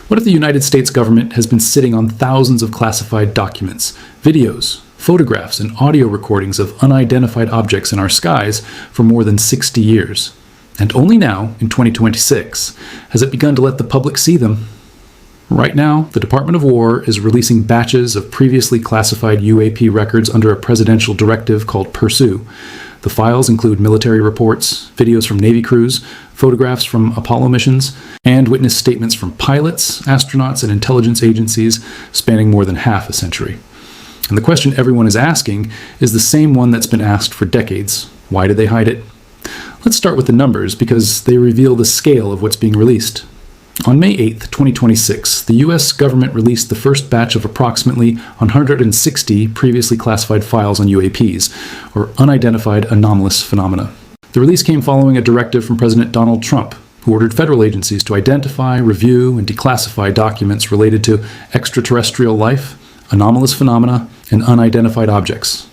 What if the United States government has been sitting on thousands of classified documents, videos, photographs, and audio recordings of unidentified objects in our skies for more than 60 years? And only now, in 2026, has it begun to let the public see them. Right now, the Department of War is releasing batches of previously classified UAP records under a presidential directive called Pursue. The files include military reports, videos from Navy crews, photographs from Apollo missions, and witness statements from pilots, astronauts, and intelligence agencies spanning more than half a century. And the question everyone is asking is the same one that's been asked for decades. Why did they hide it? Let's start with the numbers because they reveal the scale of what's being released. On May 8, 2026, the U.S. government released the first batch of approximately 160 previously classified files on UAPs, or Unidentified Anomalous Phenomena. The release came following a directive from President Donald Trump, who ordered federal agencies to identify, review, and declassify documents related to extraterrestrial life, anomalous phenomena, and unidentified objects.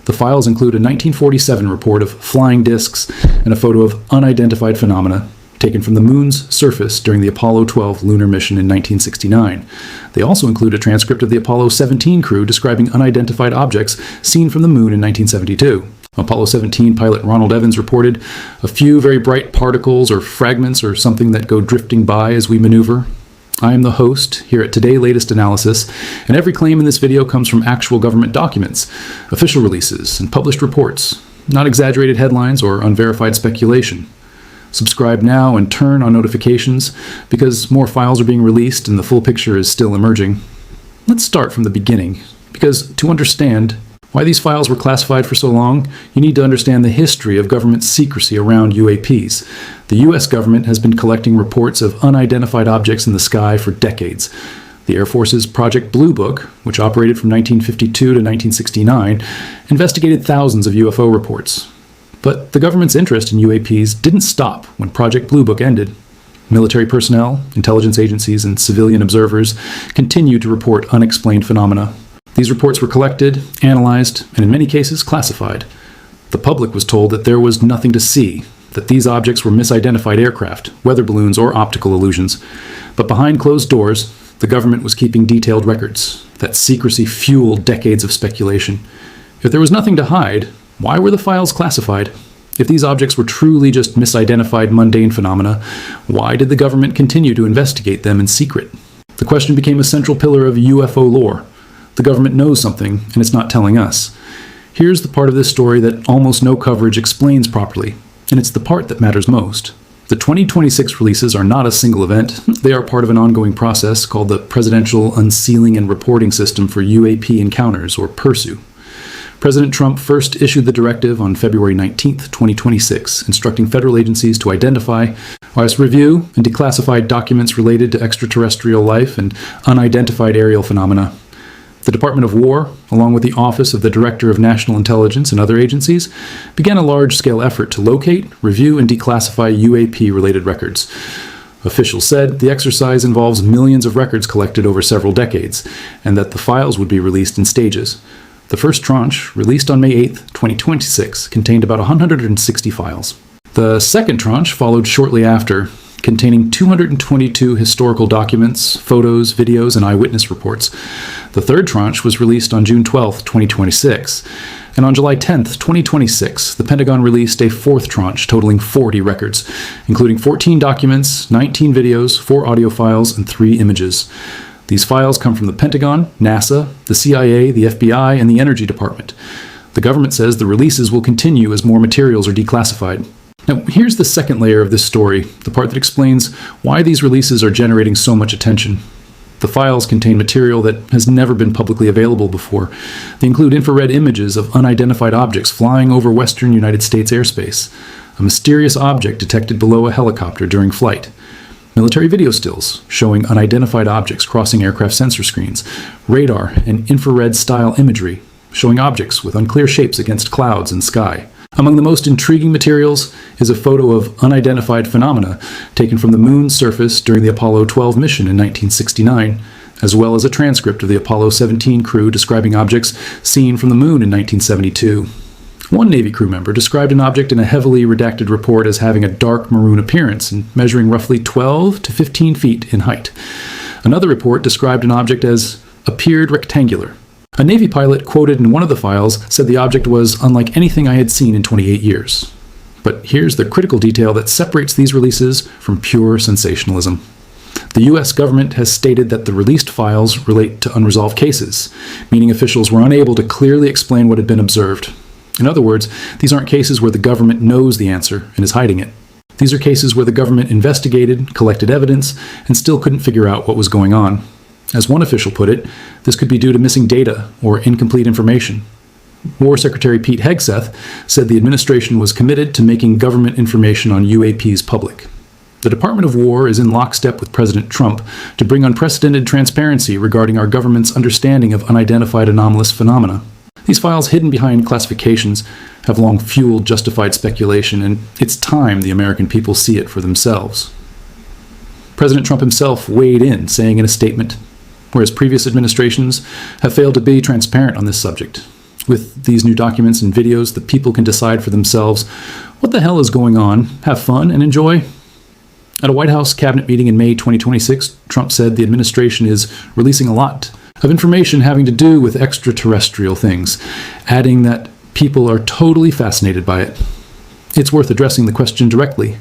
The files include a 1947 report of flying discs and a photo of unidentified phenomena taken from the moon's surface during the Apollo 12 lunar mission in 1969. They also include a transcript of the Apollo 17 crew describing unidentified objects seen from the moon in 1972. Apollo 17 pilot Ronald Evans reported a few very bright particles or fragments or something that go drifting by as we maneuver. I am the host here at Today Latest Analysis, and every claim in this video comes from actual government documents, official releases, and published reports, not exaggerated headlines or unverified speculation. Subscribe now and turn on notifications because more files are being released and the full picture is still emerging. Let's start from the beginning, because to understand why these files were classified for so long, you need to understand the history of government secrecy around UAPs. The U.S. government has been collecting reports of unidentified objects in the sky for decades. The Air Force's Project Blue Book, which operated from 1952 to 1969, investigated thousands of UFO reports. But the government's interest in UAPs didn't stop when Project Blue Book ended. Military personnel, intelligence agencies, and civilian observers continued to report unexplained phenomena. These reports were collected, analyzed, and in many cases classified. The public was told that there was nothing to see, that these objects were misidentified aircraft, weather balloons, or optical illusions. But behind closed doors, the government was keeping detailed records. That secrecy fueled decades of speculation. If there was nothing to hide, why were the files classified? If these objects were truly just misidentified mundane phenomena, why did the government continue to investigate them in secret? The question became a central pillar of UFO lore. The government knows something, and it's not telling us. Here's the part of this story that almost no coverage explains properly, and it's the part that matters most. The 2026 releases are not a single event. They are part of an ongoing process called the Presidential Unsealing and Reporting System for UAP Encounters, or PURSU. President Trump first issued the directive on February 19, 2026, instructing federal agencies to identify, review, and declassify documents related to extraterrestrial life and unidentified aerial phenomena. The Department of War, along with the Office of the Director of National Intelligence and other agencies, began a large-scale effort to locate, review, and declassify UAP-related records. Officials said the exercise involves millions of records collected over several decades, and that the files would be released in stages. The first tranche, released on May 8, 2026, contained about 160 files. The second tranche followed shortly after, containing 222 historical documents, photos, videos, and eyewitness reports. The third tranche was released on June 12, 2026. And on July 10, 2026, the Pentagon released a fourth tranche totaling 40 records, including 14 documents, 19 videos, 4 audio files, and 3 images. These files come from the Pentagon, NASA, the CIA, the FBI, and the Energy Department. The government says the releases will continue as more materials are declassified. Now, here's the second layer of this story, the part that explains why these releases are generating so much attention. The files contain material that has never been publicly available before. They include infrared images of unidentified objects flying over western United States airspace, a mysterious object detected below a helicopter during flight, military video stills showing unidentified objects crossing aircraft sensor screens, radar and infrared-style imagery showing objects with unclear shapes against clouds and sky. Among the most intriguing materials is a photo of unidentified phenomena taken from the moon's surface during the Apollo 12 mission in 1969, as well as a transcript of the Apollo 17 crew describing objects seen from the moon in 1972. One Navy crew member described an object in a heavily redacted report as having a dark maroon appearance and measuring roughly 12 to 15 feet in height. Another report described an object as appeared rectangular. A Navy pilot quoted in one of the files said the object was unlike anything I had seen in 28 years. But here's the critical detail that separates these releases from pure sensationalism. The U.S. government has stated that the released files relate to unresolved cases, meaning officials were unable to clearly explain what had been observed. In other words, these aren't cases where the government knows the answer and is hiding it. These are cases where the government investigated, collected evidence, and still couldn't figure out what was going on. As one official put it, this could be due to missing data or incomplete information. War Secretary Pete Hegseth said the administration was committed to making government information on UAPs public. The Department of War is in lockstep with President Trump to bring unprecedented transparency regarding our government's understanding of unidentified anomalous phenomena. These files hidden behind classifications have long fueled justified speculation, and it's time the American people see it for themselves. President Trump himself weighed in, saying in a statement, whereas previous administrations have failed to be transparent on this subject. With these new documents and videos, the people can decide for themselves what the hell is going on, have fun, and enjoy. At a White House cabinet meeting in May 2026, Trump said the administration is releasing a lot of information having to do with extraterrestrial things, adding that people are totally fascinated by it. It's worth addressing the question directly.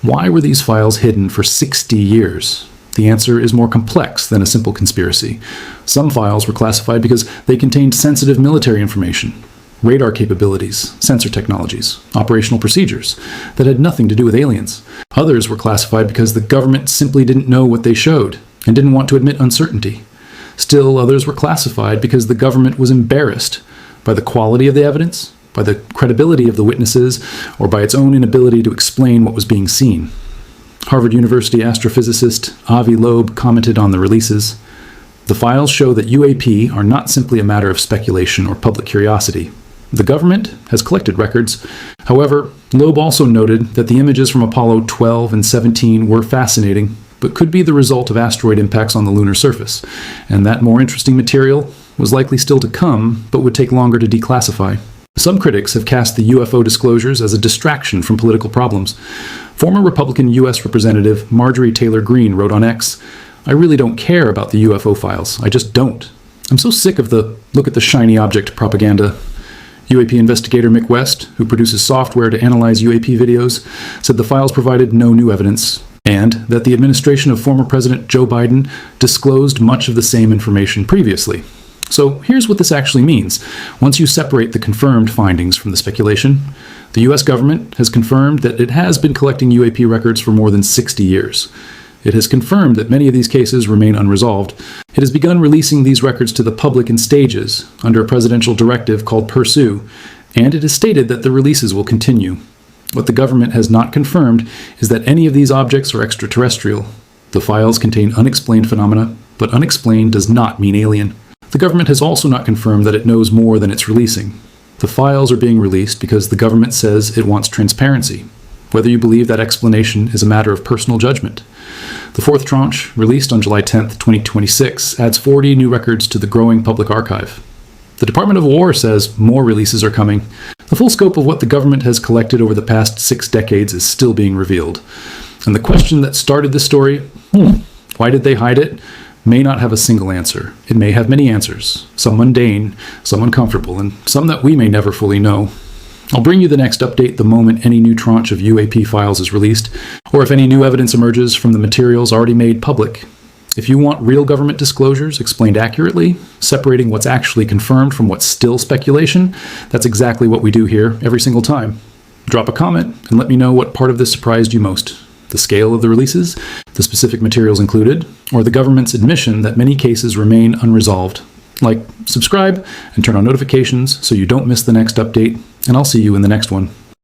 Why were these files hidden for 60 years? The answer is more complex than a simple conspiracy. Some files were classified because they contained sensitive military information, radar capabilities, sensor technologies, operational procedures that had nothing to do with aliens. Others were classified because the government simply didn't know what they showed and didn't want to admit uncertainty. Still, others were classified because the government was embarrassed by the quality of the evidence, by the credibility of the witnesses, or by its own inability to explain what was being seen. Harvard University astrophysicist Avi Loeb commented on the releases. The files show that UAP are not simply a matter of speculation or public curiosity. The government has collected records. However, Loeb also noted that the images from Apollo 12 and 17 were fascinating, but could be the result of asteroid impacts on the lunar surface, and that more interesting material was likely still to come, but would take longer to declassify. Some critics have cast the UFO disclosures as a distraction from political problems. Former Republican U.S. Representative Marjorie Taylor Greene wrote on X, "I really don't care about the UFO files. I just don't. I'm so sick of the look at the shiny object propaganda." UAP investigator Mick West, who produces software to analyze UAP videos, said the files provided no new evidence, and that the administration of former President Joe Biden disclosed much of the same information previously. So here's what this actually means. Once you separate the confirmed findings from the speculation, the U.S. government has confirmed that it has been collecting UAP records for more than 60 years. It has confirmed that many of these cases remain unresolved. It has begun releasing these records to the public in stages under a presidential directive called Pursue, and it has stated that the releases will continue. What the government has not confirmed is that any of these objects are extraterrestrial. The files contain unexplained phenomena, but unexplained does not mean alien. The government has also not confirmed that it knows more than it's releasing. The files are being released because the government says it wants transparency. Whether you believe that explanation is a matter of personal judgment. The fourth tranche, released on July 10, 2026, adds 40 new records to the growing public archive. The Department of War says more releases are coming. The full scope of what the government has collected over the past 6 decades is still being revealed. And the question that started this story, why did they hide it, may not have a single answer. It may have many answers, some mundane, some uncomfortable, and some that we may never fully know. I'll bring you the next update the moment any new tranche of UAP files is released, or if any new evidence emerges from the materials already made public. If you want real government disclosures explained accurately, separating what's actually confirmed from what's still speculation, that's exactly what we do here every single time. Drop a comment and let me know what part of this surprised you most. The scale of the releases, the specific materials included, or the government's admission that many cases remain unresolved. Like, subscribe and turn on notifications so you don't miss the next update, and I'll see you in the next one.